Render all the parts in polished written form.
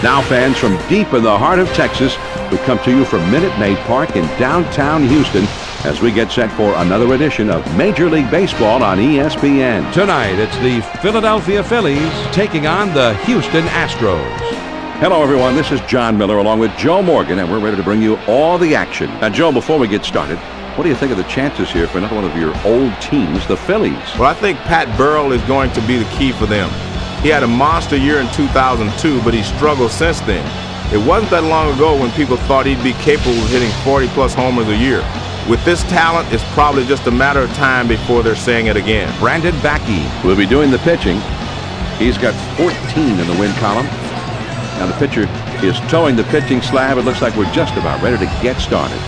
Now fans from deep in the heart of Texas, we come to you from Minute Maid Park in downtown Houston as we get set for another edition of Major League Baseball on ESPN. Tonight, it's the Philadelphia Phillies taking on the Houston Astros. Hello, everyone. This is John Miller along with Joe Morgan, and we're ready to bring you all the action. Now, Joe, before we get started, what do you think of the chances here for another one of your old teams, the Phillies? Well, I think Pat Burrell is going to be the key for them. He had a monster year in 2002, but he struggled since then. It wasn't that long ago when people thought he'd be capable of hitting 40-plus homers a year. With this talent, it's probably just a matter of time before they're saying it again. Brandon Backey will be doing the pitching. He's got 14 in the win column. Now the pitcher is towing the pitching slab. It looks like we're just about ready to get started.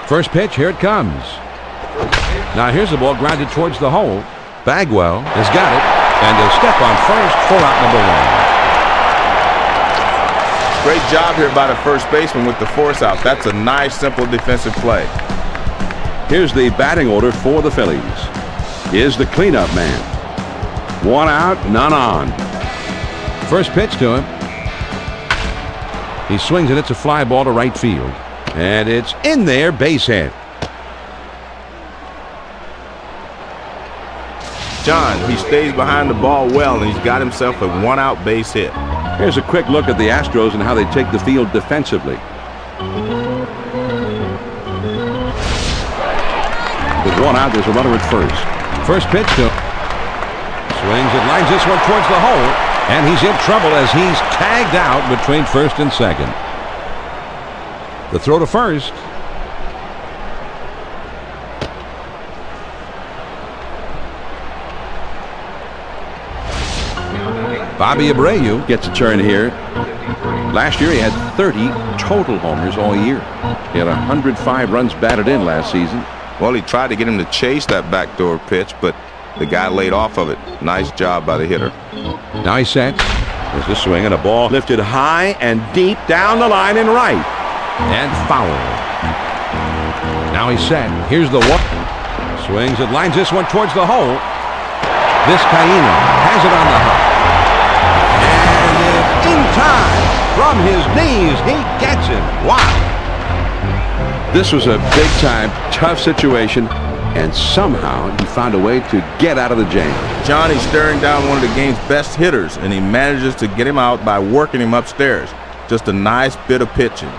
First pitch, here it comes. Now here's the ball grounded towards the hole. Bagwell has got it, and a step on first for out number one. Great job here by the first baseman with the force out. That's a nice, simple defensive play. Here's the batting order for the Phillies. Here's the cleanup man. One out, none on. First pitch to him. He swings it. It's a fly ball to right field. And it's in there, base hit. John, he stays behind the ball well, and he's got himself a one-out base hit. Here's a quick look at the Astros and how they take the field defensively. With one out, there's a runner at first. First pitch to him. Swings it, lines this one towards the hole, and he's in trouble as he's tagged out between first and second. The throw to first. Bobby Abreu gets a turn here. Last year he had 30 total homers all year. He had 105 runs batted in last season. Well, he tried to get him to chase that backdoor pitch, but the guy laid off of it. Nice job by the hitter. Now he sets. There's the swing and a ball lifted high and deep down the line and right. And foul. Now he's set. Here's the one. Swings it, lines this one towards the hole. Vizcaíno has it on the hook. And in time, from his knees, he gets it. Wow. This was a big-time, tough situation, and somehow he found a way to get out of the jam. Johnny's staring down one of the game's best hitters, and he manages to get him out by working him upstairs. Just a nice bit of pitching.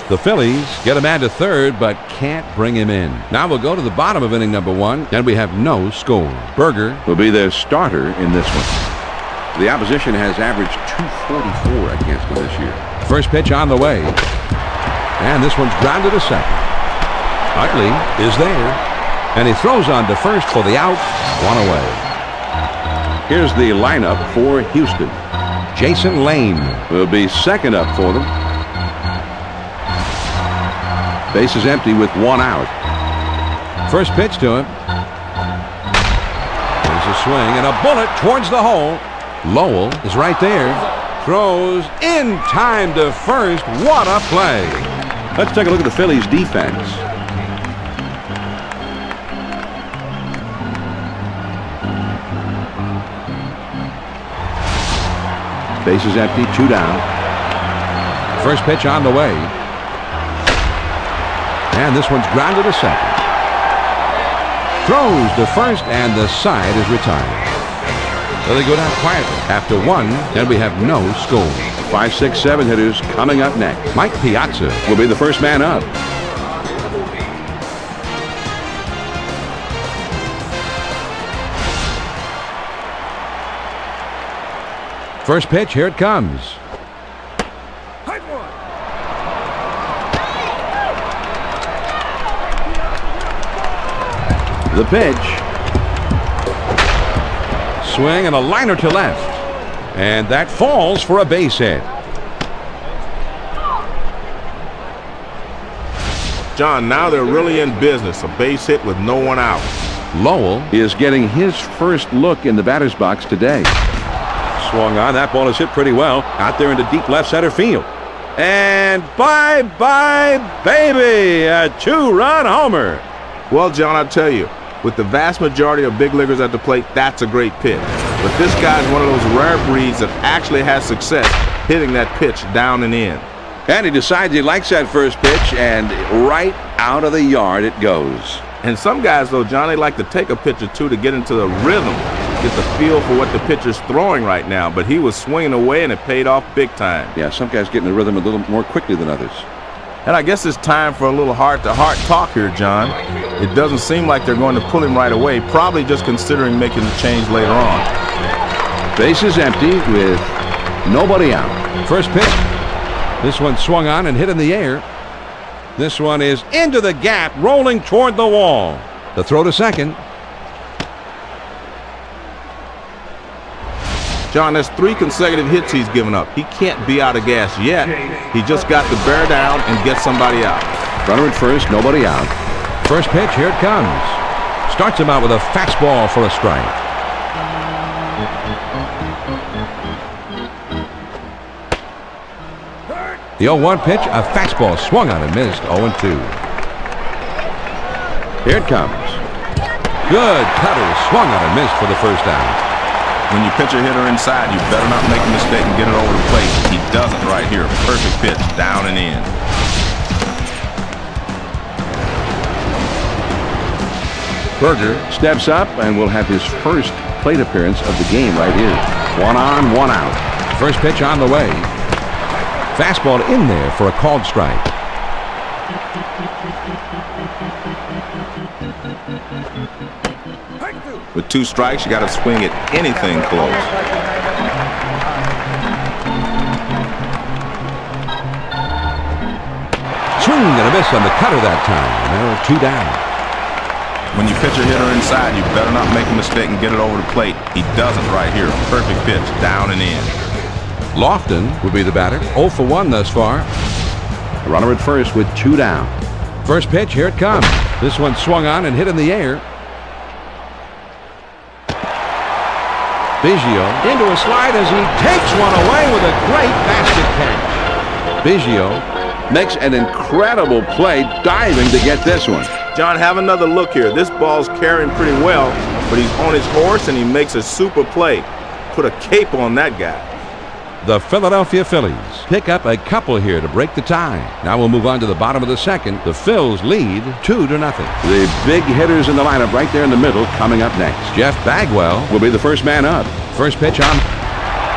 The Phillies get a man to third, but can't bring him in. Now we'll go to the bottom of inning number one, and we have no score. Berger will be their starter in this one. The opposition has averaged .244 against him this year. First pitch on the way. And this one's grounded to second. Utley is there, and he throws on to first for the out. One away. Here's the lineup for Houston. Jason Lane will be second up for them. Base is empty with one out. First pitch to him. There's a swing and a bullet towards the hole. Lowell is right there. Throws in time to first. What a play. Let's take a look at the Phillies defense. Base is empty, two down. First pitch on the way. And this one's grounded to second. Throws to first, and the side is retired. So they go down quietly. After one, then we have no score. 5, 6, 7 hitters coming up next. Mike Piazza will be the first man up. First pitch, here it comes. The pitch. Swing and a liner to left. And that falls for a base hit. John, now they're really in business. A base hit with no one out. Lowell is getting his first look in the batter's box today. Swung on. That ball is hit pretty well out there into deep left center field. And bye-bye, baby. A two-run homer. Well, John, I tell you, with the vast majority of big leaguers at the plate, that's a great pitch. But this guy's one of those rare breeds that actually has success hitting that pitch down and in. And he decides he likes that first pitch, and right out of the yard it goes. And some guys, though, John, they like to take a pitch or two to get into the rhythm, get the feel for what the pitcher's throwing right now. But he was swinging away, and it paid off big time. Yeah, some guys get in the rhythm a little more quickly than others. And I guess it's time for a little heart-to-heart talk here, John. It doesn't seem like they're going to pull him right away, probably just considering making the change later on. Bases empty with nobody out. First pitch. This one swung on and hit in the air. This one is into the gap, rolling toward the wall. The throw to second. John, that's 3 consecutive hits he's given up. He can't be out of gas yet. He just got to bear down and get somebody out. Runner at first, nobody out. First pitch, here it comes. Starts him out with a fastball for a strike. The 0-1 pitch, a fastball swung on and missed. 0-2. Here it comes. Good cutter, swung on and missed for the first down. When you pitch a hitter inside, you better not make a mistake and get it over the plate. He doesn't right here. Perfect pitch, down and in. Berger steps up and will have his first plate appearance of the game right here. 1 on, 1 out. First pitch on the way. Fastball in there for a called strike. With 2 strikes, you got to swing at anything close. Swing and a miss on the cutter that time. Now 2 down. When you pitch a hitter inside, you better not make a mistake and get it over the plate. He doesn't right here. Perfect pitch, down and in. Lofton will be the batter. 0 for 1 thus far. A runner at first with 2 down. First pitch, here it comes. This one swung on and hit in the air. Biggio into a slide as he takes one away with a great basket catch. Biggio makes an incredible play diving to get this one. John, have another look here. This ball's carrying pretty well, but he's on his horse and he makes a super play. Put a cape on that guy. The Philadelphia Phillies pick up a couple here to break the tie. Now we'll move on to the bottom of the second. The Phils lead 2-0. The big hitters in the lineup right there in the middle coming up next. Jeff Bagwell will be the first man up. First pitch on.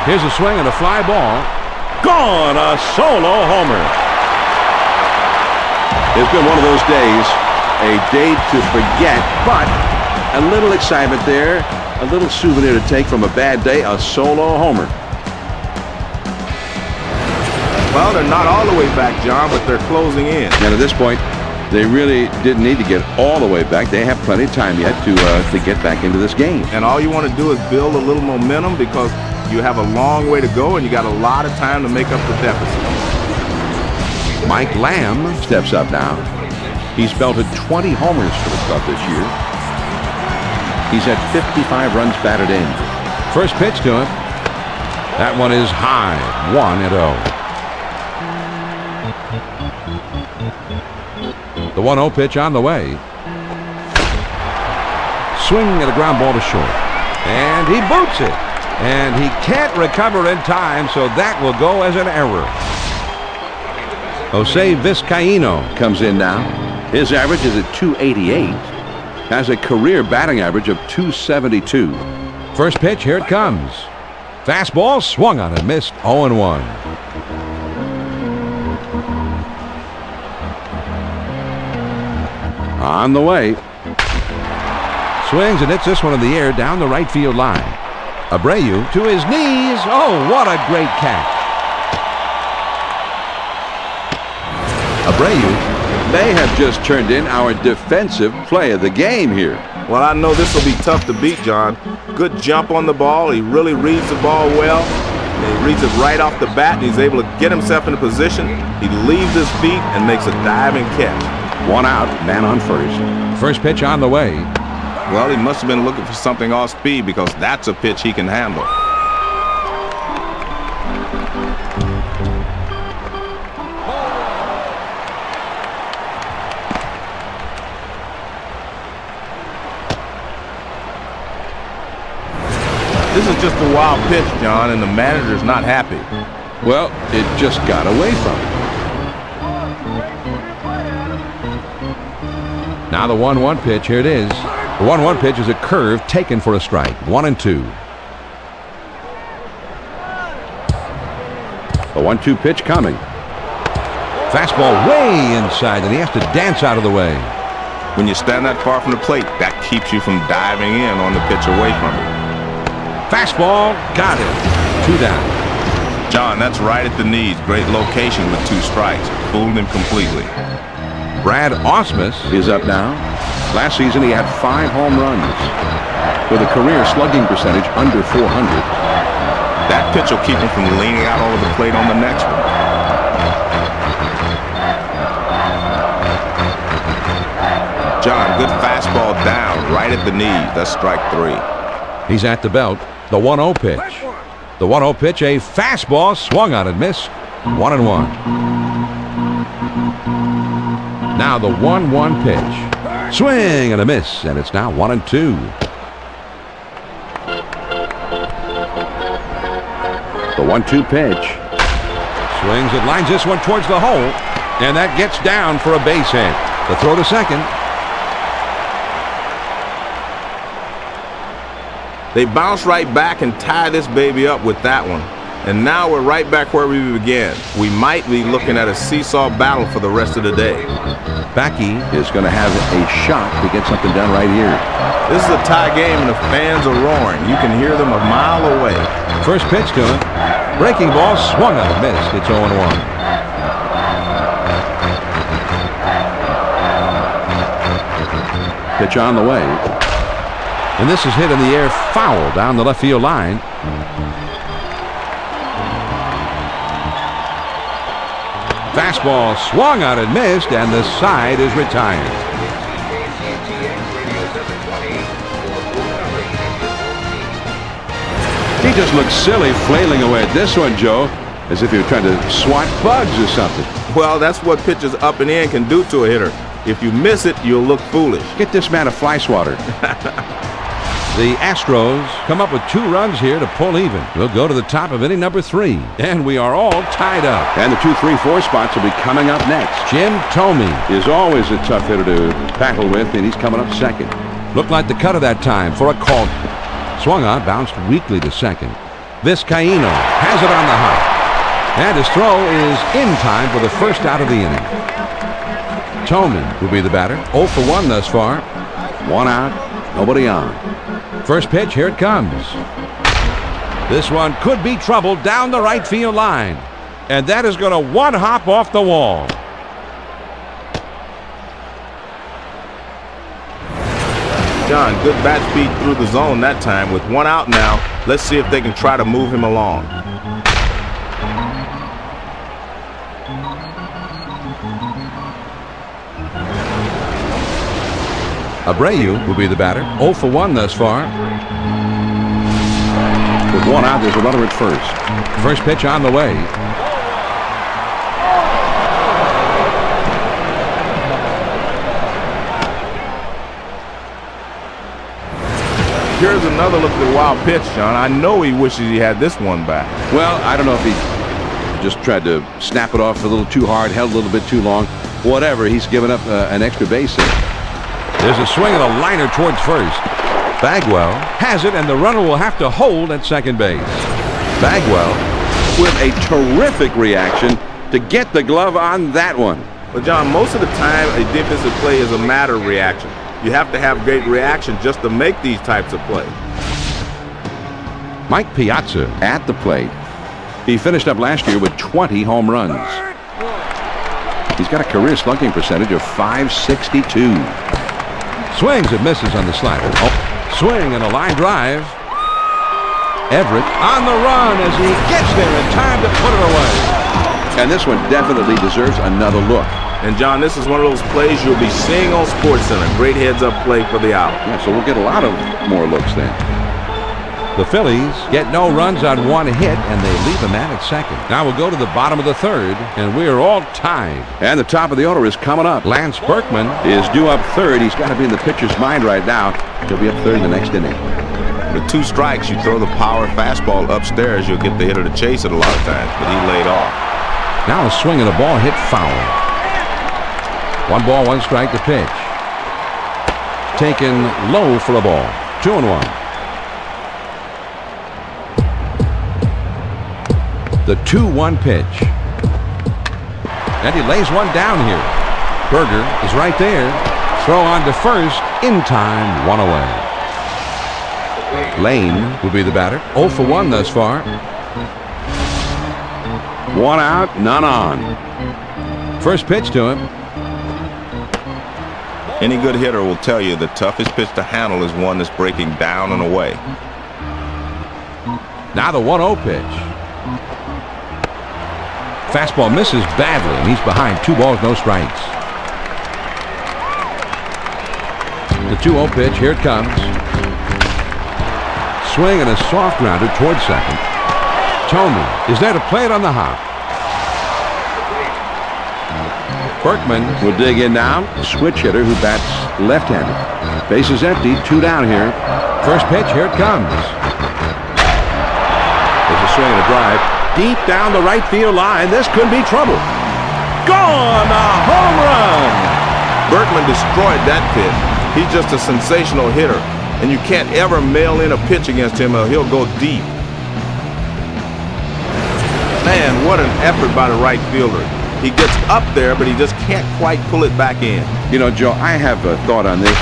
Here's a swing and a fly ball. Gone! A solo homer. It's been one of those days, a day to forget, but a little excitement there, a little souvenir to take from a bad day, a solo homer. Well, they're not all the way back, John, but they're closing in. And at this point, they really didn't need to get all the way back. They have plenty of time yet to get back into this game. And all you want to do is build a little momentum because you have a long way to go and you got a lot of time to make up the deficit. Mike Lamb steps up now. He's belted 20 homers for the club this year. He's had 55 runs batted in. First pitch to him. That one is high. 1-0. The 1-0 pitch on the way. Swing and a ground ball to short. And he boots it. And he can't recover in time, so that will go as an error. Jose Vizcaíno comes in now. His average is at .288. Has a career batting average of .272. First pitch, here it comes. Fastball swung on and missed. 0-1. On the way. Swings and hits this one in the air down the right field line. Abreu to his knees. Oh, what a great catch. Abreu may have just turned in our defensive play of the game here. Well, I know this will be tough to beat, John. Good jump on the ball. He really reads the ball well. He reads it right off the bat, and he's able to get himself in a position. He leaves his feet and makes a diving catch. 1 out, man on first. First pitch on the way. Well, he must have been looking for something off speed because that's a pitch he can handle. This is just a wild pitch, John, and the manager's not happy. Well, it just got away from him. Now the 1-1 pitch. Here it is. The 1-1 pitch is a curve taken for a strike. 1-2. The 1-2 pitch coming. Fastball way inside, and he has to dance out of the way. When you stand that far from the plate, that keeps you from diving in on the pitch away from it. Fastball, got it. 2 down. John, that's right at the knees. Great location with 2 strikes. Fooled him completely. Brad Ausmus is up now. Last season he had 5 home runs with a career slugging percentage under 400. That pitch will keep him from leaning out over the plate on the next one. John, good fastball down, right at the knee. That's strike 3. He's at the belt. The 1-0 pitch. The 1-0 pitch, a fastball swung on and missed. 1-1. Now the 1-1 pitch. Swing and a miss, and it's now 1-2. The 1-2 pitch. Swings it, lines this one towards the hole, and that gets down for a base hit. The throw to second. They bounce right back and tie this baby up with that one. And now we're right back where we began. We might be looking at a seesaw battle for the rest of the day. Backey is going to have a shot to get something done right here. This is a tie game and the fans are roaring. You can hear them a mile away. First pitch to him. Breaking ball swung on and missed. It's 0-1. Pitch on the way. And this is hit in the air, foul down the left field line. Fastball swung on and missed, and the side is retired. He just looks silly flailing away at this one, Joe, as if he were trying to swat bugs or something. Well, that's what pitches up and in can do to a hitter. If you miss it, you'll look foolish. Get this man a fly swatter. The Astros come up with 2 runs here to pull even. We'll go to the top of inning number 3. And we are all tied up. And the 2, 3, 4 spots will be coming up next. Jim Thome is always a tough hitter to battle with, and he's coming up second. Looked like the cut of that time for a call. Swung on, bounced weakly to second. Vizcaíno has it on the hop. And his throw is in time for the first out of the inning. Thome will be the batter. 0 for 1 thus far. 1 out, nobody on. First pitch, here it comes. This one could be trouble down the right field line. And that is going to 1-hop off the wall. John, good bat speed through the zone that time. With 1 out now, let's see if they can try to move him along. Abreu will be the batter. 0 for 1 thus far. With 1 out, there's a runner at first. First pitch on the way. Here's another look at the wild pitch, John. I know he wishes he had this one back. Well, I don't know if he just tried to snap it off a little too hard, held a little bit too long. Whatever, he's given up an extra base hit. There's a swing of the liner towards first. Bagwell has it, and the runner will have to hold at second base. Bagwell with a terrific reaction to get the glove on that one. But, John, most of the time, a defensive play is a matter of reaction. You have to have great reaction just to make these types of plays. Mike Piazza at the plate. He finished up last year with 20 home runs. He's got a career slugging percentage of .562. Swings and misses on the slider. Oh, swing and a line drive. Everett on the run as he gets there in time to put it away. And this one definitely deserves another look. And, John, this is one of those plays you'll be seeing on SportsCenter. Great heads-up play for the out. Yeah, so we'll get a lot of more looks then. The Phillies get no runs on 1 hit, and they leave a man at second. Now we'll go to the bottom of the 3rd, and we are all tied. And the top of the order is coming up. Lance Berkman is due up 3rd. He's got to be in the pitcher's mind right now. He'll be up 3rd in the next inning. With 2 strikes, you throw the power fastball upstairs, you'll get the hitter to chase it a lot of times, but he laid off. Now a swing and a ball hit foul. 1 ball, 1 strike to pitch. Taken low for a ball. 2-1. The 2-1 pitch. And he lays one down here. Berger is right there. Throw on to first. In time, 1 away. Lane will be the batter. 0 for 1 thus far. 1 out, none on. First pitch to him. Any good hitter will tell you the toughest pitch to handle is one that's breaking down and away. Now the 1-0 pitch. Fastball misses badly, and he's behind. 2 balls, no strikes. The 2-0 pitch, here it comes. Swing and a soft grounder towards second. Tony is there to play it on the hop. Berkman will dig in now. The switch hitter who bats left-handed. Base is empty. 2 down here. First pitch, here it comes. There's a swing and a drive. Deep down the right field line. This could be trouble. Gone! A home run! Berkman destroyed that pitch. He's just a sensational hitter, and you can't ever mail in a pitch against him or he'll go deep. Man, what an effort by the right fielder. He gets up there, but he just can't quite pull it back in. You know, Joe, I have a thought on this.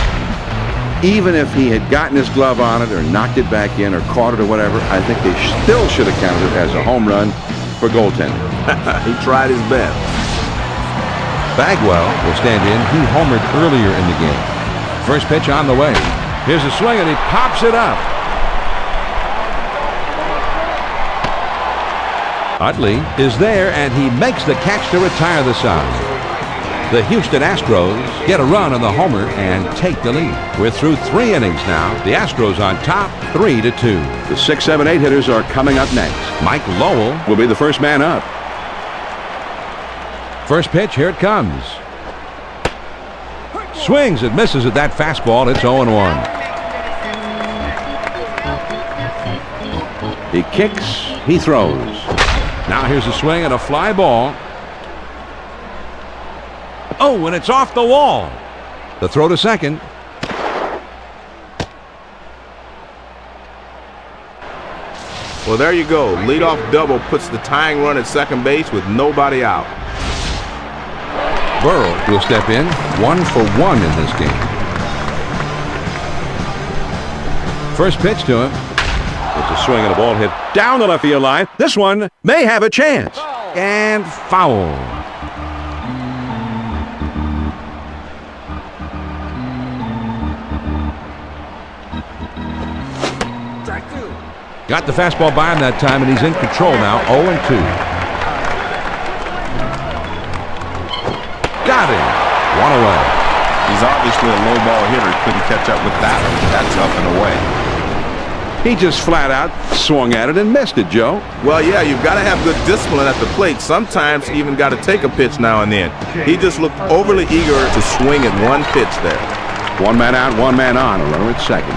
Even if he had gotten his glove on it or knocked it back in or caught it or whatever, I think they still should have counted it as a home run for goaltender. He tried his best. Bagwell will stand in. He homered earlier in the game. First pitch on the way. Here's a swing, and he pops it up. Utley is there, and he makes the catch to retire the side. The Houston Astros get a run on the homer and take the lead. We're through 3 innings now. The Astros on top, 3-2. The 6, 7, 8 hitters are coming up next. Mike Lowell will be the first man up. First pitch, here it comes. Swings and misses at that fastball. It's 0-1. He kicks, he throws. Now here's a swing and a fly ball. Oh, and it's off the wall. The throw to second. Well, there you go. Leadoff double puts the tying run at second base with nobody out. Burrow will step in. 1 for 1 in this game. First pitch to him. It's a swing and a ball hit down the left field line. This one may have a chance. And foul. Got the fastball by him that time, and he's in control now. 0-2. Got him. 1 away. He's obviously a low ball hitter. Couldn't catch up with that one. That's up and away. He just flat out swung at it and missed it, Joe. Well, yeah, you've got to have good discipline at the plate. Sometimes you even got to take a pitch now and then. He just looked overly eager to swing at one pitch there. 1 man out, 1 man on. A runner at second.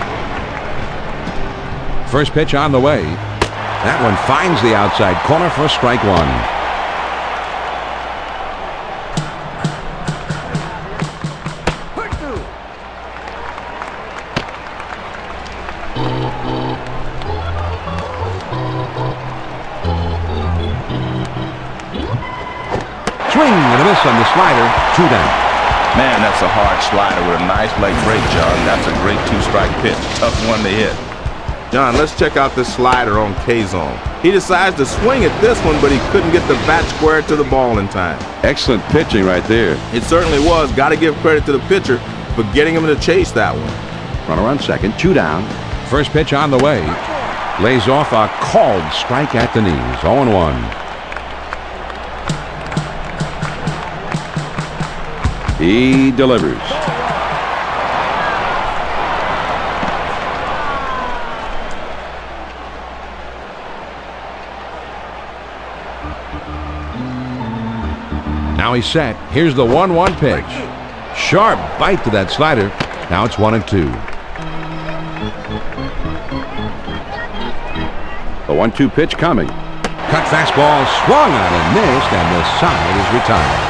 First pitch on the way. That one finds the outside corner for strike 1. Swing and a miss on the slider. 2 down. Man, that's a hard slider with a nice leg break, John. That's a great 2-strike pitch. Tough one to hit. John, let's check out this slider on K-zone. He decides to swing at this one, but he couldn't get the bat square to the ball in time. Excellent pitching right there. It certainly was. Got to give credit to the pitcher for getting him to chase that one. Runner on second. 2 down. First pitch on the way. Lays off a called strike at the knees. 0-1. He delivers. Now he's set. Here's the 1-1 pitch. Sharp bite to that slider. Now it's 1-2. The 1-2 pitch coming. Cut fastball swung on and missed, and the side is retired.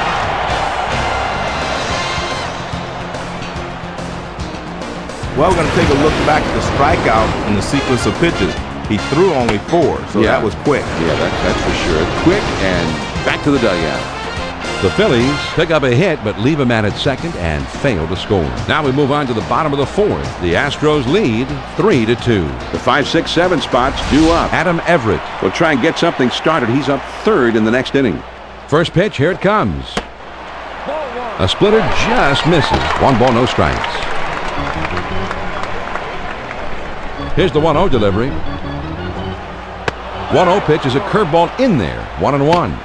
Well, we're going to take a look back at the strikeout in the sequence of pitches. He threw only 4, so Yeah. that was quick. Yeah, that's for sure. Quick and back to the dugout. The Phillies pick up a hit but leave a man at second and fail to score. Now we move on to the bottom of the 4th. The Astros lead 3-2. The 5, 6, 7 spots due up. Adam Everett will try and get something started. He's up 3rd in the next inning. First pitch, here it comes. A splitter just misses. 1 ball, no strikes. Here's the 1-0 delivery. 1-0 pitch is a curveball in there. 1-1.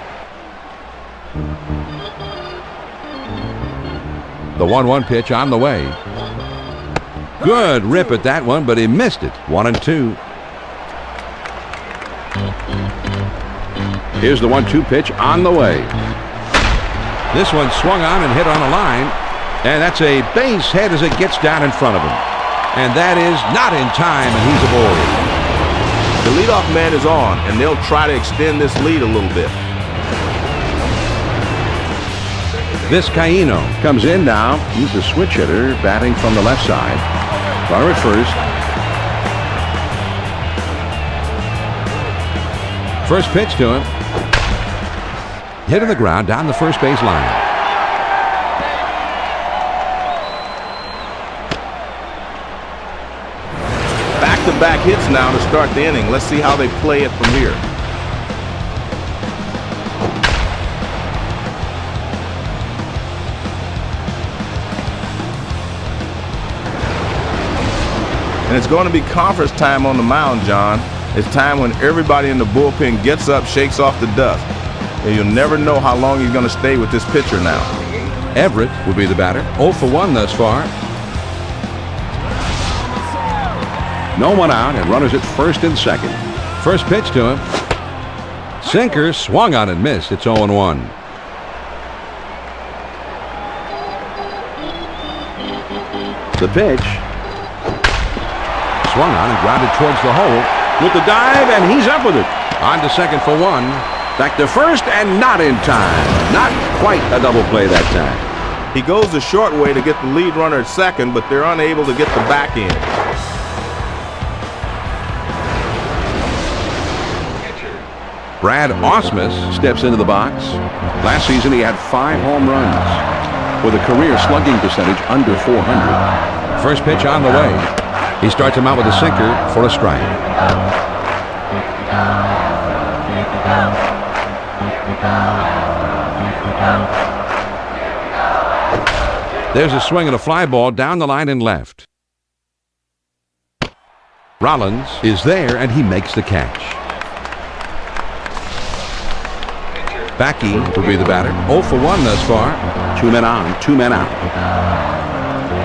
The 1-1 pitch on the way. Good rip at that one, but he missed it. 1-2. Here's the 1-2 pitch on the way. This one swung on and hit on a line, and that's a base hit as it gets down in front of him. And that is not in time, and he's aboard. The leadoff man is on, and they'll try to extend this lead a little bit. Vizcaíno comes in now. He's a switch hitter batting from the left side. Runner at first. First pitch to him. Hit on the ground down the first base line. Back-to-back hits now to start the inning. Let's see how they play it from here. And it's going to be conference time on the mound, John. It's time when everybody in the bullpen gets up, shakes off the dust. And you'll never know how long he's going to stay with this pitcher now. Everett will be the batter. 0 for 1 thus far. No one out, and runners at first and second. First pitch to him. Sinker swung on and missed. It's 0-1. The pitch. Swung on and grounded towards the hole. With the dive, and he's up with it. On to second for 1. Back to first, and not in time. Not quite a double play that time. He goes the short way to get the lead runner at second, but they're unable to get the back end. Brad Ausmus steps into the box. Last season he had 5 home runs with a career slugging percentage under .400. First pitch on the way. He starts him out with a sinker for a strike. There's a swing and a fly ball down the line and left. Rollins is there and he makes the catch. Backey will be the batter. 0 for 1 thus far. 2 men on, 2 men out.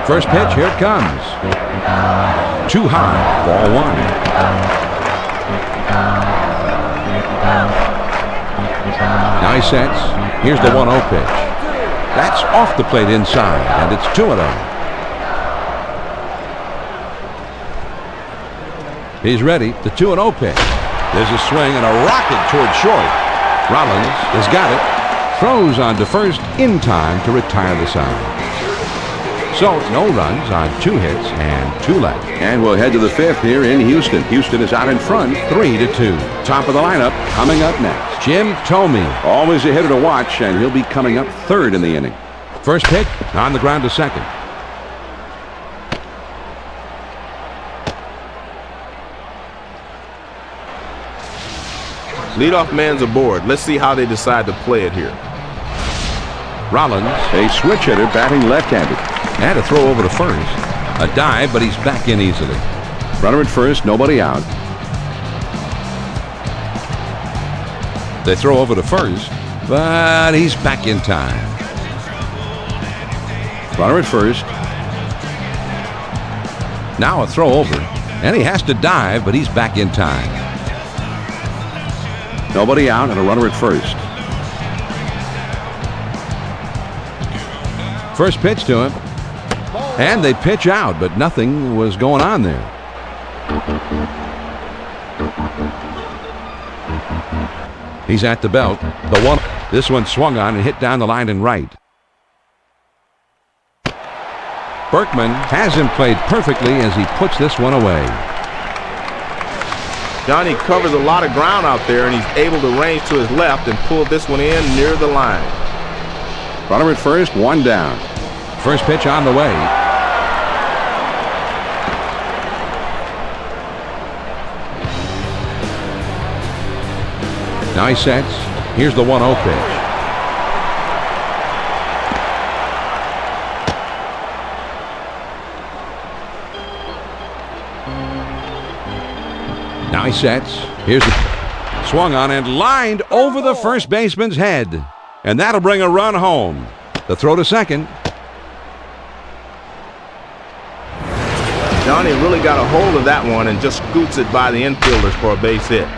First pitch, here it comes. Too high, ball 1. Now he sets. Here's the 1-0 pitch. That's off the plate inside, and it's 2-0. He's ready. The 2-0 pitch. There's a swing and a rocket toward short. Rollins has got it. Throws on to first in time to retire the side. So no runs on 2 hits and 2 left. And we'll head to the 5th here in Houston. Houston is out in front 3-2. Top of the lineup coming up next. Jim Thome. Always a hitter to watch, and he'll be coming up 3rd in the inning. First pitch on the ground to second. Leadoff man's aboard. Let's see how they decide to play it here. Rollins, a switch hitter batting left-handed. And a throw over to first. A dive, but he's back in easily. Runner at first, nobody out. They throw over to first, but he's back in time. Runner at first. Now a throw over, and he has to dive, but he's back in time. Nobody out and a runner at first. First pitch to him. And they pitch out, but nothing was going on there. He's at the belt. The one. This one swung on and hit down the line and right. Berkman has him played perfectly as he puts this one away. Johnny covers a lot of ground out there, and he's able to range to his left and pull this one in near the line. Runner at first, one down. First pitch on the way. Now he sets. Here's the 1-0 pitch. Now he sets. Here's the swung on and lined over the first baseman's head. And that'll bring a run home. The throw to second. Johnny really got a hold of that one and just scoots it by the infielders for a base hit.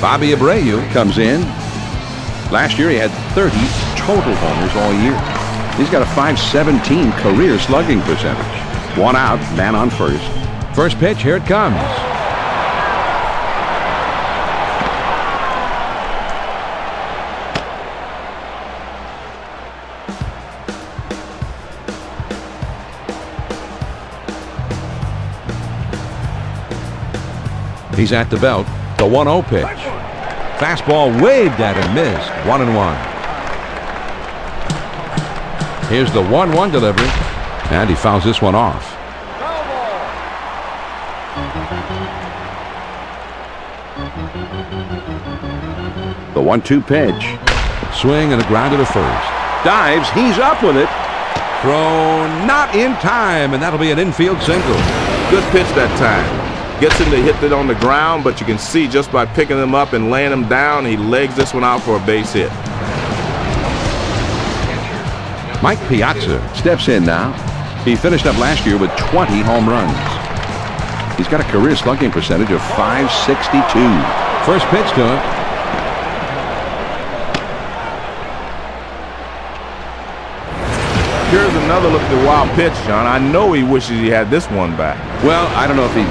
Bobby Abreu comes in. Last year he had 30 total homers all year. He's got a .517 career slugging percentage. One out, man on first. First pitch, here it comes. He's at the belt. The 1-0 pitch. Fastball waved at and missed. 1-1. Here's the 1-1 delivery. And he fouls this one off. The 1-2 pitch. Swing and a grounder to first. Dives. He's up with it. Throw not in time, and that'll be an infield single. Good pitch that time. Gets him to hit it on the ground, but you can see just by picking him up and laying him down, he legs this one out for a base hit. Mike Piazza steps in now. He finished up last year with 20 home runs. He's got a career slugging percentage of .562. First pitch to him. Here's another look at the wild pitch, John. I know he wishes he had this one back. Well, I don't know if he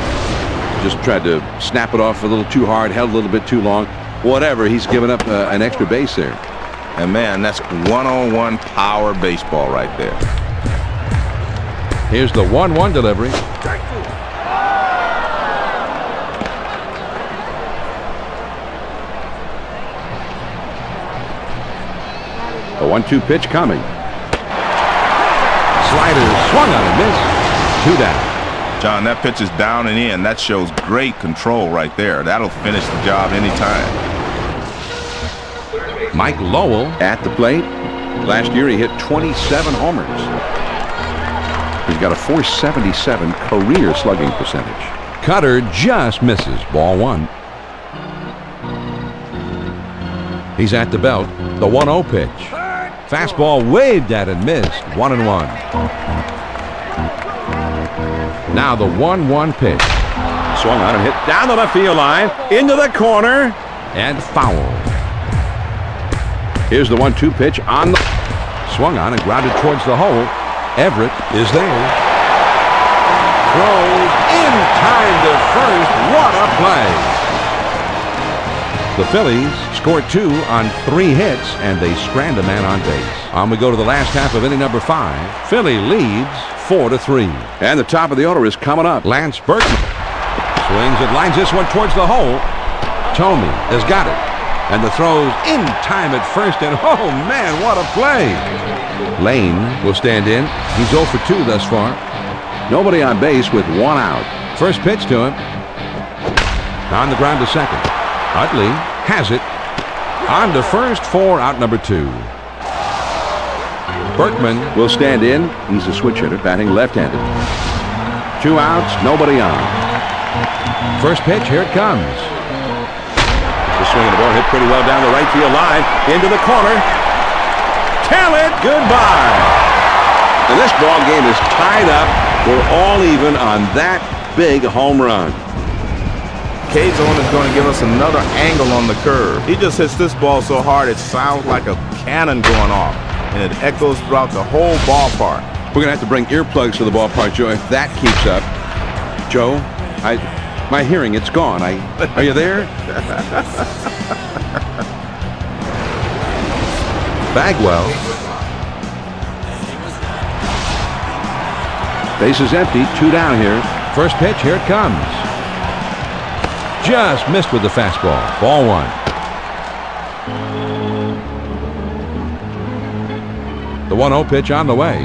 just tried to snap it off a little too hard, held a little bit too long. Whatever, he's given up an extra base there. And man, that's one-on-one power baseball right there. Here's the 1-1 delivery. The 1-2 pitch coming. Slider swung on and missed. 2 down. John, that pitch is down and in. That shows great control right there. That'll finish the job anytime. Mike Lowell at the plate. Last year he hit 27 homers. He's got a .477 career slugging percentage. Cutter just misses. Ball 1. He's at the belt. The 1-0 pitch. Fastball waved at and missed. 1-1. Now the 1-1 pitch. Swung on and hit down the left field line. Into the corner. And foul. Here's the 1-2 pitch on the... Swung on and grounded towards the hole. Everett is there. Throws in time to first. What a play. The Phillies scored 2 on 3 hits, and they strand a man on base. On we go to the last half of inning number 5. Philly leads 4-3. And the top of the order is coming up. Lance Berkman swings and lines this one towards the hole. Tomey has got it. And the throw's in time at first, and oh man, what a play. Lane will stand in. He's 0 for 2 thus far. Nobody on base with 1 out. First pitch to him. On the ground to second. Utley has it. On to first for out number 2. Berkman will stand in. He's a switch hitter, batting left-handed. 2 outs, nobody on. First pitch, here it comes. The swing of the ball hit pretty well down the right field line. Into the corner. Tell it goodbye. And this ball game is tied up. We're all even on that big home run. K-Zone is going to give us another angle on the curve. He just hits this ball so hard it sounds like a cannon going off. and it echoes throughout the whole ballpark. We're going to have to bring earplugs to the ballpark, Joe, if that keeps up. Joe, my hearing, it's gone. Are you there? Bagwell. Base is empty, 2 down here. First pitch, here it comes. Just missed with the fastball. Ball 1. The 1-0 pitch on the way.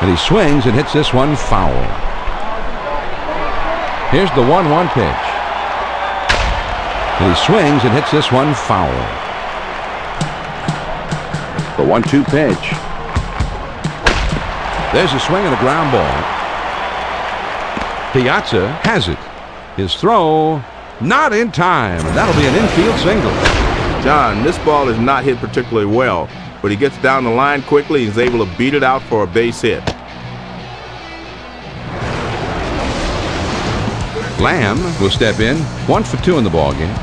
And he swings and hits this one foul. Here's the 1-1 pitch. And he swings and hits this one foul. The 1-2 pitch. There's a swing and a ground ball. Piazza has it. His throw, not in time, and that'll be an infield single. John, this ball is not hit particularly well, but he gets down the line quickly and is able to beat it out for a base hit. Lamb will step in, 1 for 2 in the ballgame.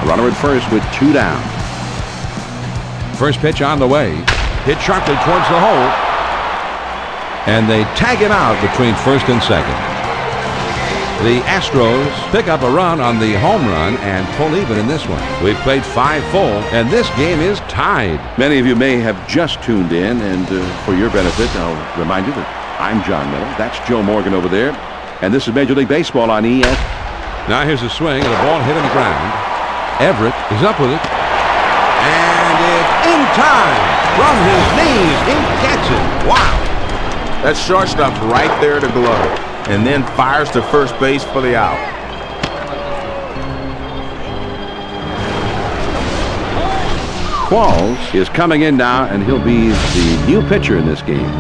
Runner at first with 2 down. First pitch on the way. Hit sharply towards the hole. And they tag him out between first and second. The Astros pick up a run on the home run and pull even in this one. We've played 5 full, and this game is tied. Many of you may have just tuned in, and for your benefit, I'll remind you that I'm John Miller. That's Joe Morgan over there, and this is Major League Baseball on ES. Now here's a swing, and a ball hit on the ground. Everett is up with it, and it's in time. From his knees, he gets it. Wow. That shortstop's right there to glove, and then fires to first base for the out. Qualls is coming in now, and he'll be the new pitcher in this game.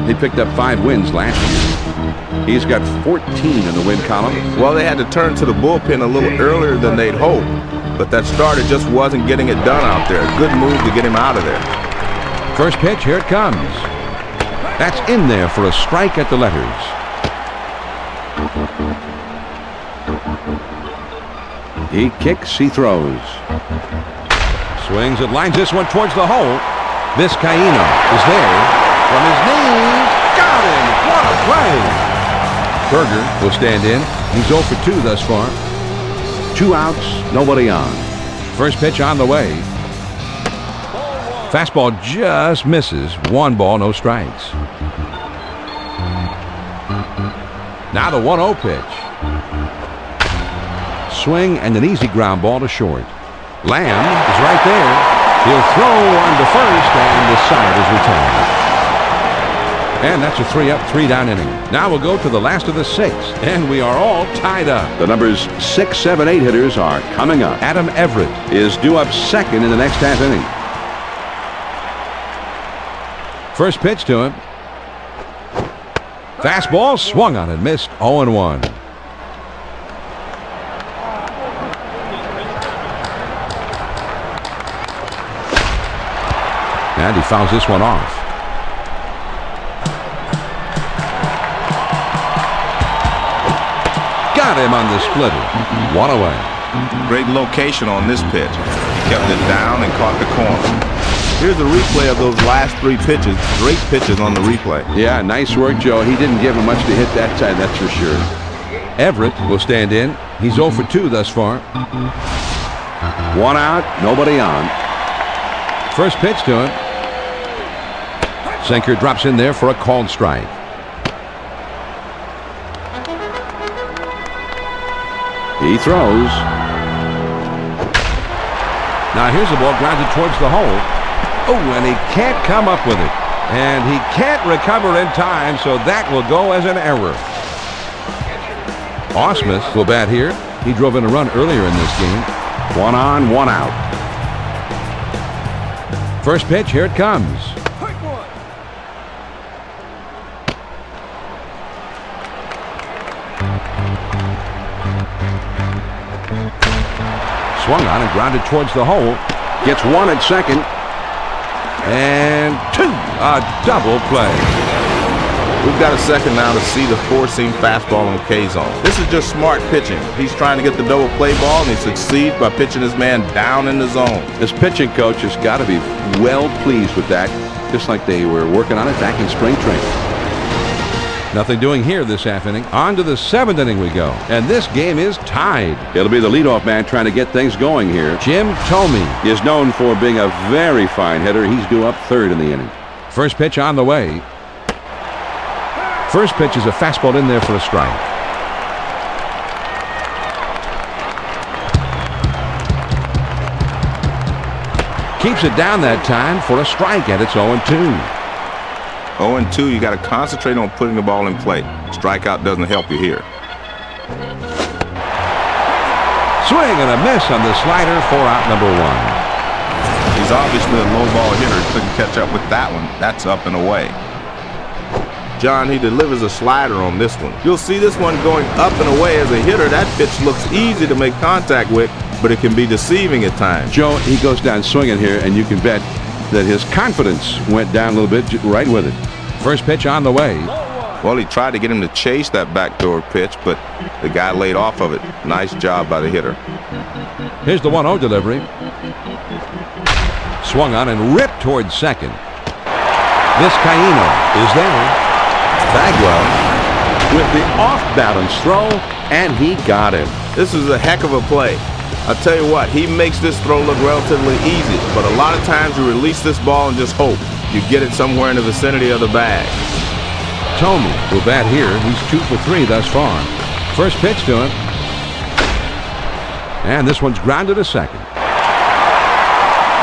He picked up 5 wins last year. He's got 14 in the win column. Well, they had to turn to the bullpen a little earlier than they'd hoped, but that starter just wasn't getting it done out there. Good move to get him out of there. First pitch, here it comes. That's in there for a strike at the letters. He kicks, he throws. Swings and lines this one towards the hole. Vizcaíno is there. From his knees, got him! What a play! Berger will stand in. He's 0 for 2 thus far. 2 outs, nobody on. First pitch on the way. Fastball just misses. 1 ball, no strikes. Now the 1-0 pitch. Swing and an easy ground ball to short. Lamb is right there. He'll throw on to first, and the side is retired. And that's a 3-up, 3-down inning. Now we'll go to the last of the 6, and we are all tied up. The numbers 6, 7, 8 hitters are coming up. Adam Everett is due up second in the next half inning. First pitch to him. Fastball swung on and missed. 0-1. And he fouls this one off. Got him on the splitter. 1 away. Great location on this pitch. He kept it down and caught the corner. Here's a replay of those last 3 pitches. Great pitches on the replay. Yeah, nice work, Joe. He didn't give him much to hit that side, that's for sure. Everett will stand in. He's 0 for 2 thus far. 1 out, nobody on. First pitch to him. Sinker drops in there for a called strike. He throws. Now here's the ball grounded towards the hole. Oh, and he can't come up with it. And he can't recover in time, so that will go as an error. Osmus will bat here. He drove in a run earlier in this game. 1 on, 1 out. First pitch, here it comes. Swung on and grounded towards the hole. Gets 1 at second. And 2. A double play. We've got a second now to see the four-seam fastball in K-zone. This is just smart pitching. He's trying to get the double play ball, and he succeeds by pitching his man down in the zone. This pitching coach has got to be well pleased with that, just like they were working on it back in spring training. Nothing doing here this half inning. On to the seventh inning we go. And this game is tied. It'll be the leadoff man trying to get things going here. Jim Thome is known for being a very fine hitter. He's due up third in the inning. First pitch on the way. First pitch is a fastball in there for a strike. Keeps it down that time for a strike, and it's 0-2. 0-2, you got to concentrate on putting the ball in play. Strikeout doesn't help you here. Swing and a miss on the slider for out number one. He's obviously a low ball hitter. Couldn't catch up with that one. That's up and away. John, he delivers a slider on this one. You'll see this one going up and away as a hitter. That pitch looks easy to make contact with, but it can be deceiving at times. Joe, he goes down swinging here, and you can bet that his confidence went down a little bit right with it. First pitch on the way. Well, he tried to get him to chase that backdoor pitch, but the guy laid off of it. Nice job by the hitter. Here's the 1-0 delivery. Swung on and ripped towards second. Vizcaíno is there. Bagwell with the off-balance throw, and he got him. This is a heck of a play. I'll tell you what, he makes this throw look relatively easy, but a lot of times you release this ball and just hope you get it somewhere in the vicinity of the bag. Thome will bat here. He's 2 for 3 thus far. First pitch to him. And this one's grounded to second.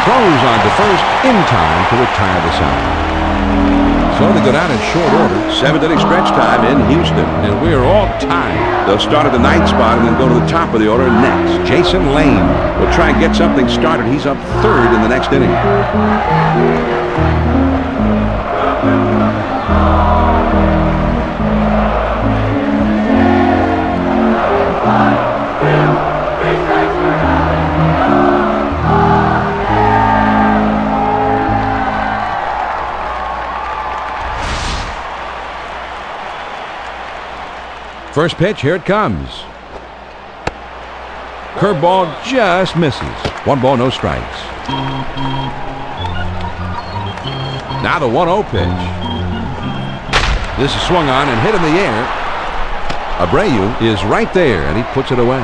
Throws on to first in time to retire the side. So they go down in short order. 7th inning stretch time in Houston, and we are all tied. They'll start at the 9th spot and then go to the top of the order next. Jason Lane will try and get something started. He's up third in the next inning. First pitch, here it comes. Curveball just misses. 1 ball, no strikes. Now the 1-0 pitch. This is swung on and hit in the air. Abreu is right there, and he puts it away.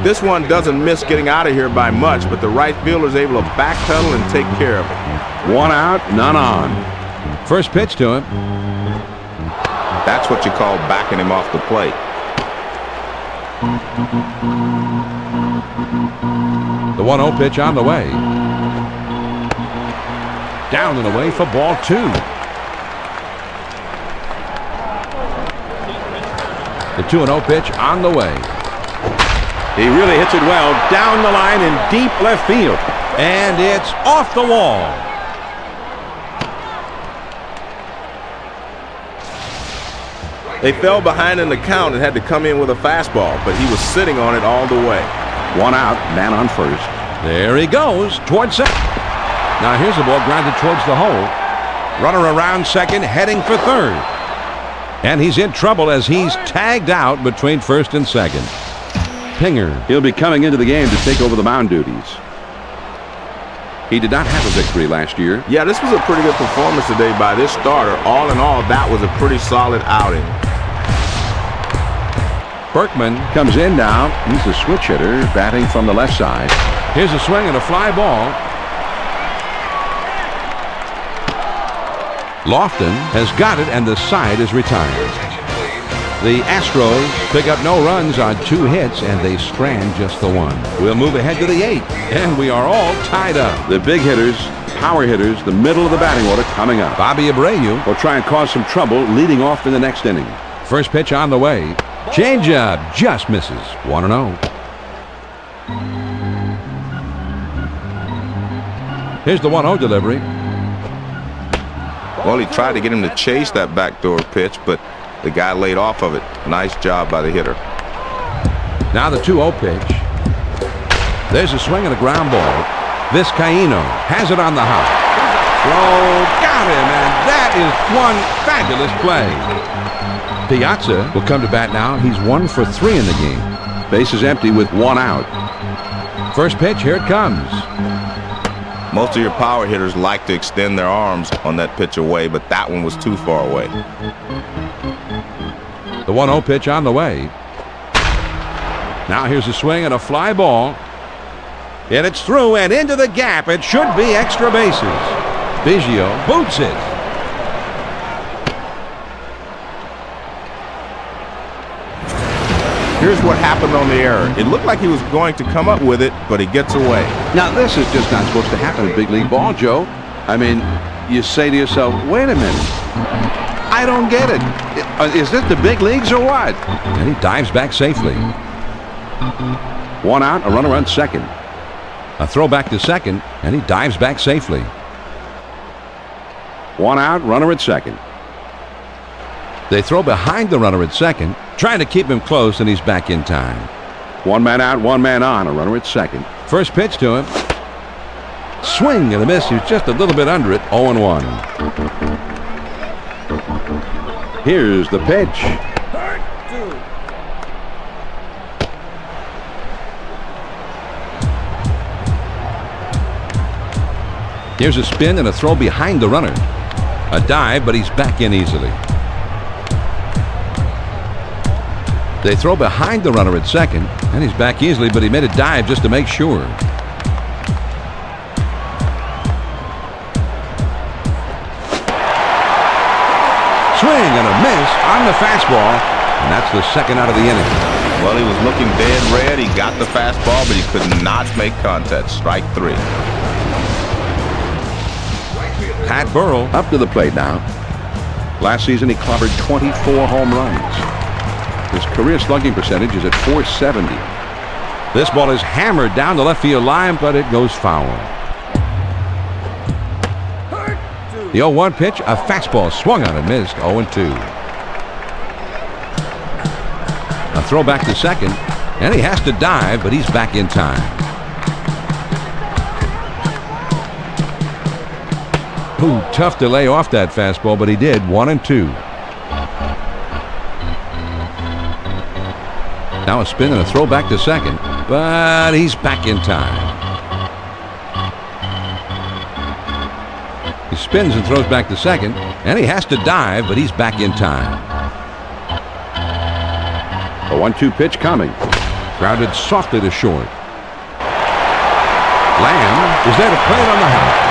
This one doesn't miss getting out of here by much, but the right fielder is able to backpedal and take care of it. 1 out, none on. First pitch to him. That's what you call backing him off the plate. The 1-0 pitch on the way. Down and away for ball 2. The 2-0 pitch on the way. He really hits it well down the line in deep left field. And it's off the wall. They fell behind in the count and had to come in with a fastball, but he was sitting on it all the way. 1 out, man on first. There he goes towards second. Now here's the ball grounded towards the hole. Runner around second, heading for third. And he's in trouble as he's tagged out between first and second. Pinger, he'll be coming into the game to take over the mound duties. He did not have a victory last year. Yeah, this was a pretty good performance today by this starter. All in all, that was a pretty solid outing. Berkman comes in now. He's a switch hitter, batting from the left side. Here's a swing and a fly ball. Lofton has got it, and the side is retired. The Astros pick up no runs on 2 hits, and they strand just the 1. We'll move ahead to the 8th, and we are all tied up. The big hitters, power hitters, the middle of the batting order coming up. Bobby Abreu will try and cause some trouble leading off in the next inning. First pitch on the way. Changeup just misses. 1-0. Here's the 1-0 delivery. Well, he tried to get him to chase that backdoor pitch, but the guy laid off of it. Nice job by the hitter. Now the 2-0 pitch. There's a swing and a ground ball. Vizcaíno has it on the hop. Throw, got him, and that is one fabulous play. Piazza will come to bat now. He's 1 for 3 in the game. Base is empty with 1 out. First pitch, here it comes. Most of your power hitters like to extend their arms on that pitch away, but that one was too far away. The 1-0 pitch on the way. Now here's a swing and a fly ball. And it's through and into the gap. It should be extra bases. Biggio boots it. Here's what happened on the error. It looked like he was going to come up with it, but he gets away. Now, this is just not supposed to happen in big league ball, Joe. I mean, you say to yourself, wait a minute. I don't get it. Is this the big leagues or what? And he dives back safely. 1 out, a runner on second. A throw back to second, and he dives back safely. 1 out, runner at second. They throw behind the runner at second, trying to keep him close, and he's back in time. 1 man out, 1 man on, a runner at second. First pitch to him. Swing and a miss. He was just a little bit under it. 0-1. Here's the pitch. Here's a spin and a throw behind the runner. A dive, but he's back in easily. They throw behind the runner at second, and he's back easily, but he made a dive just to make sure. Swing and a miss on the fastball, and that's the second out of the inning. Well, he was looking dead red. He got the fastball, but he could not make contact. Strike 3. Pat Burrell up to the plate now. Last season he clobbered 24 home runs. His career slugging percentage is at .470. This ball is hammered down the left field line, but it goes foul. The 0-1 pitch, a fastball swung on and missed. 0-2. A throw back to second, and he has to dive, but he's back in time. Ooh, tough to lay off that fastball, but he did. 1-2. Now a spin and a throw back to second, but he's back in time. He spins and throws back to second, and he has to dive, but he's back in time. A 1-2 pitch coming. Grounded softly to short. Lamb is there to play it on the house.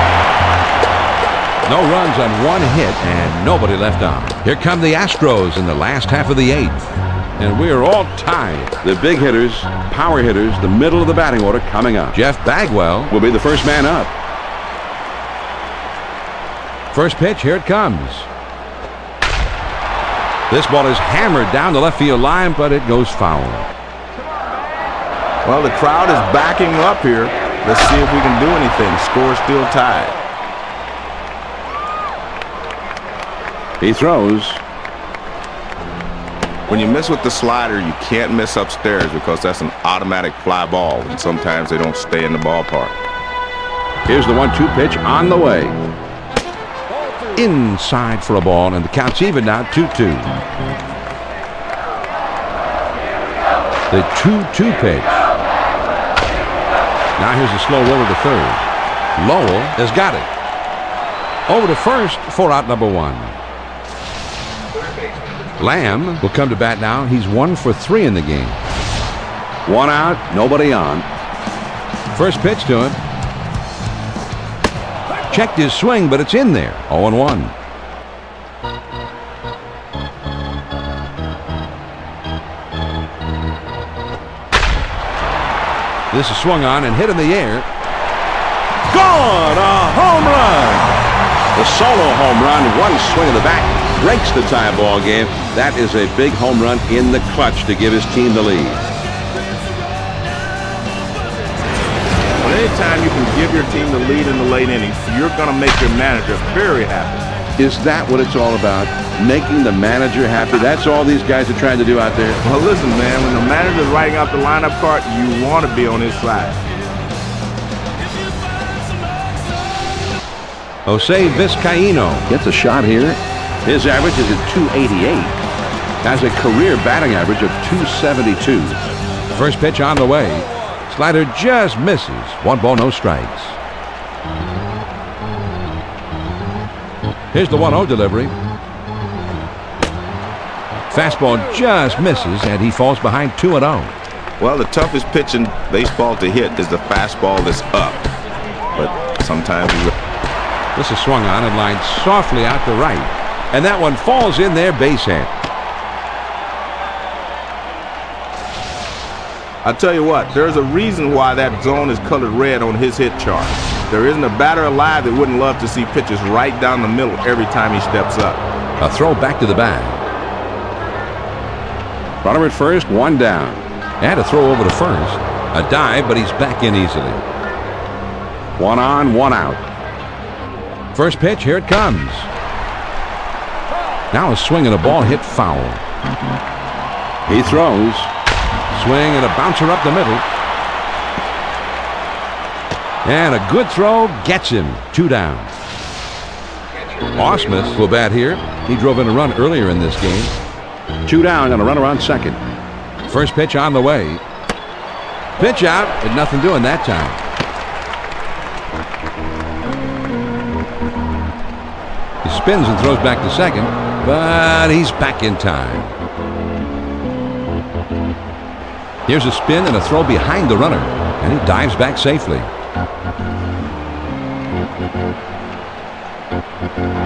No runs on 1 hit and nobody left on. Here come the Astros in the last half of the 8th. And we are all tied. The big hitters, power hitters, the middle of the batting order coming up. Jeff Bagwell will be the first man up. First pitch, here it comes. This ball is hammered down the left field line, but it goes foul. Well, the crowd is backing up here. Let's see if we can do anything. Score still tied. He throws. When you miss with the slider, you can't miss upstairs because that's an automatic fly ball, and sometimes they don't stay in the ballpark. Here's the 1-2 pitch on the way. Inside for a ball, and the count's even now 2-2. The 2-2 pitch. Now here's a slow roller to third. Lowell has got it. Over to first for out number 1. Lamb will come to bat now. He's 1 for 3 in the game. 1 out, nobody on. First pitch to him. Checked his swing, but it's in there. 0-1. This is swung on and hit in the air. Gone! A home run! The solo home run, 1 swing of the bat, breaks the tie ball game. That is a big home run in the clutch to give his team the lead. Well, anytime you can give your team the lead in the late innings, you're going to make your manager very happy. Is that what it's all about? Making the manager happy? That's all these guys are trying to do out there? Well, listen, man, when the manager's writing out the lineup card, you want to be on his side. Jose Vizcaíno gets a shot here. His average is at 288. Has a career batting average of 272. First pitch on the way. Slider just misses. 1 ball, no strikes. Here's the 1-0 delivery. Fastball just misses, and he falls behind 2-0. Well, the toughest pitch in baseball to hit is the fastball that's up. But sometimes this is swung on and lined softly out to right. And that one falls in there base hit. I tell you what, there's a reason why that zone is colored red on his hit chart. There isn't a batter alive that wouldn't love to see pitches right down the middle every time he steps up. A throw back to the bag. Runner at first, 1 down. And a throw over to first. A dive, but he's back in easily. 1 on, 1 out. First pitch, here it comes. Now a swing and a ball hit foul. He throws. Swing and a bouncer up the middle. And a good throw gets him. 2 down. Osmus will bat here. He drove in a run earlier in this game. 2 down and a runner on second. First pitch on the way. Pitch out, but nothing doing that time. He spins and throws back to second, but he's back in time. Here's a spin and a throw behind the runner, and he dives back safely.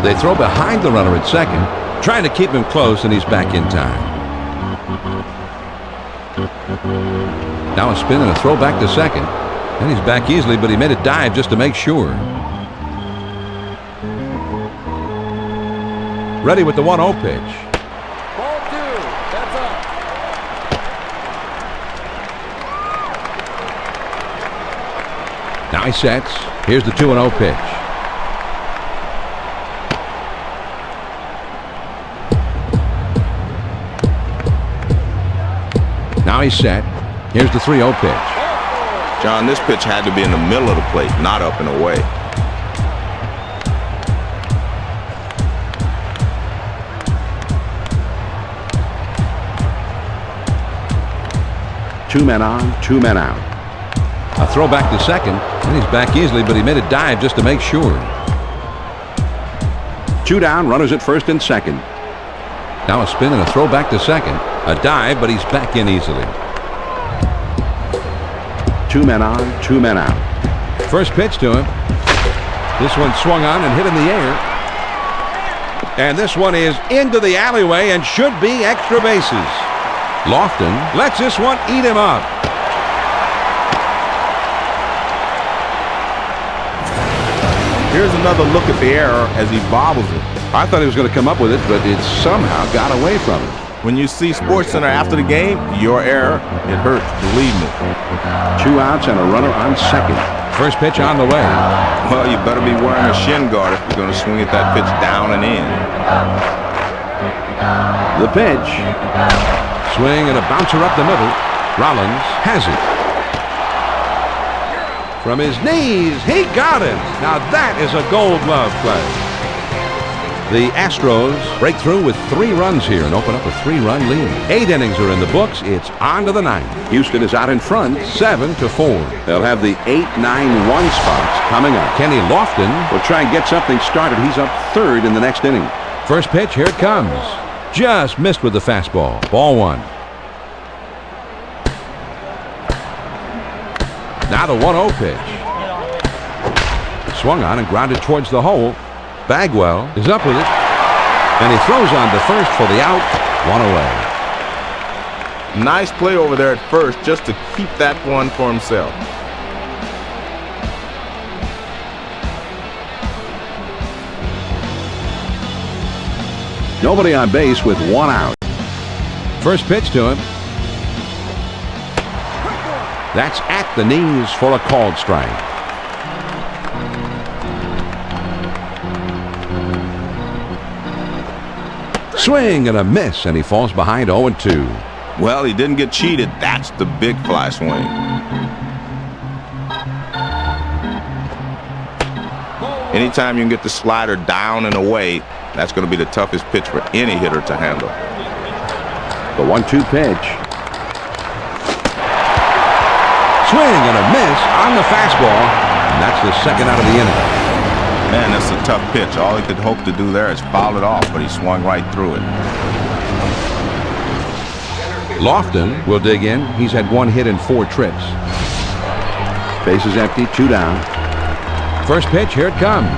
They throw behind the runner at second, trying to keep him close, and he's back in time. Now a spin and a throw back to second, and he's back easily, but he made a dive just to make sure. Ready with the 1-0 pitch. Ball 2, that's up. Now he sets. Here's the 2-0 pitch. Now he's set. Here's the 3-0 pitch. John, this pitch had to be in the middle of the plate, not up and away. Two men on, 2 men out. A throw back to second, and he's back easily, but he made a dive just to make sure. 2 down, runners at first and second. Now a spin and a throw back to second. A dive, but he's back in easily. 2 men on, 2 men out. First pitch to him. This one swung on and hit in the air. And this one is into the alleyway and should be extra bases. Lofton lets this one eat him up. Here's another look at the error as he bobbles it. I thought he was going to come up with it, but it somehow got away from him. When you see SportsCenter after the game, your error, it hurts, believe me. 2 outs and a runner on second. First pitch on the way. Well, you better be wearing a shin guard if you're going to swing at that pitch down and in. The pitch. Swing and a bouncer up the middle. Rollins has it. From his knees, he got it. Now that is a Gold Glove play. The Astros break through with 3 runs here and open up a 3-run lead. 8 innings are in the books. It's on to the 9th. Houston is out in front, 7-4. They'll have the 8-9-1 spots coming up. Kenny Lofton will try and get something started. He's up 3rd in the next inning. First pitch, here it comes. Just missed with the fastball. Ball 1. Now the 1-0 pitch. Swung on and grounded towards the hole. Bagwell is up with it, and he throws on to first for the out. 1 away. Nice play over there at first just to keep that one for himself. Nobody on base with 1 out. First pitch to him. That's at the knees for a called strike. Swing and a miss, and he falls behind 0-2. Well, he didn't get cheated. That's the big fly swing. Ball Anytime you can get the slider down and away, that's going to be the toughest pitch for any hitter to handle. The 1-2 pitch. Swing and a miss on the fastball. And that's the second out of the inning. Man, that's a tough pitch. All he could hope to do there is foul it off, but he swung right through it. Lofton will dig in. He's had 1 hit in 4 trips. Bases empty, 2 down. First pitch, here it comes.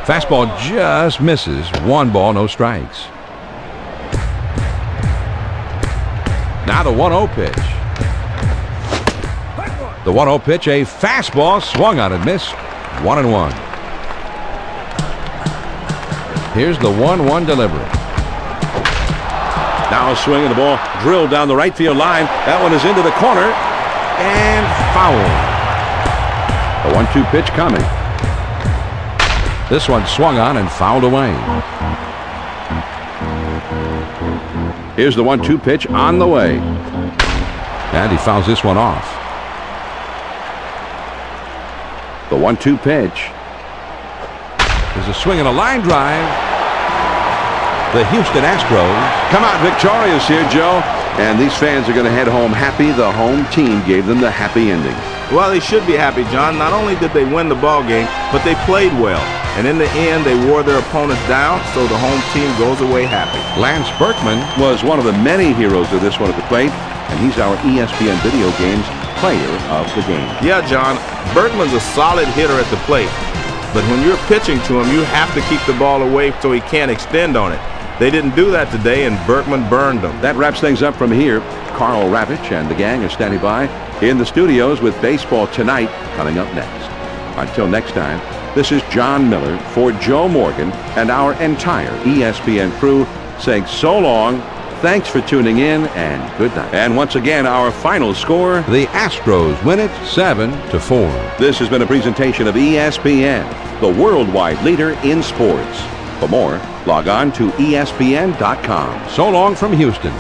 Fastball just misses. 1 ball, no strikes. Now the 1-0 pitch. The 1-0 pitch, a fastball swung on and missed. 1-1. Here's the 1-1 delivery. Now a swing and the ball drilled down the right field line. That one is into the corner and foul. The 1-2 pitch coming. This one swung on and fouled away. Here's the 1-2 pitch on the way. And he fouls this one off. The 1-2 pitch. There's a swing and a line drive. The Houston Astros come out victorious here, Joe. And these fans are going to head home happy. The home team gave them the happy ending. Well, they should be happy, John. Not only did they win the ball game, but they played well. And in the end, they wore their opponents down, so the home team goes away happy. Lance Berkman was one of the many heroes of this one at the plate, and he's our ESPN Video Games Player of the Game. Yeah, John, Berkman's a solid hitter at the plate. But when you're pitching to him, you have to keep the ball away so he can't extend on it. They didn't do that today, and Berkman burned them. That wraps things up from here. Carl Ravitch and the gang are standing by in the studios with Baseball Tonight coming up next. Until next time, this is John Miller for Joe Morgan and our entire ESPN crew saying so long, thanks for tuning in, and good night. And once again, our final score, the Astros win it 7-4. This has been a presentation of ESPN, the worldwide leader in sports. For more, log on to ESPN.com. So long from Houston.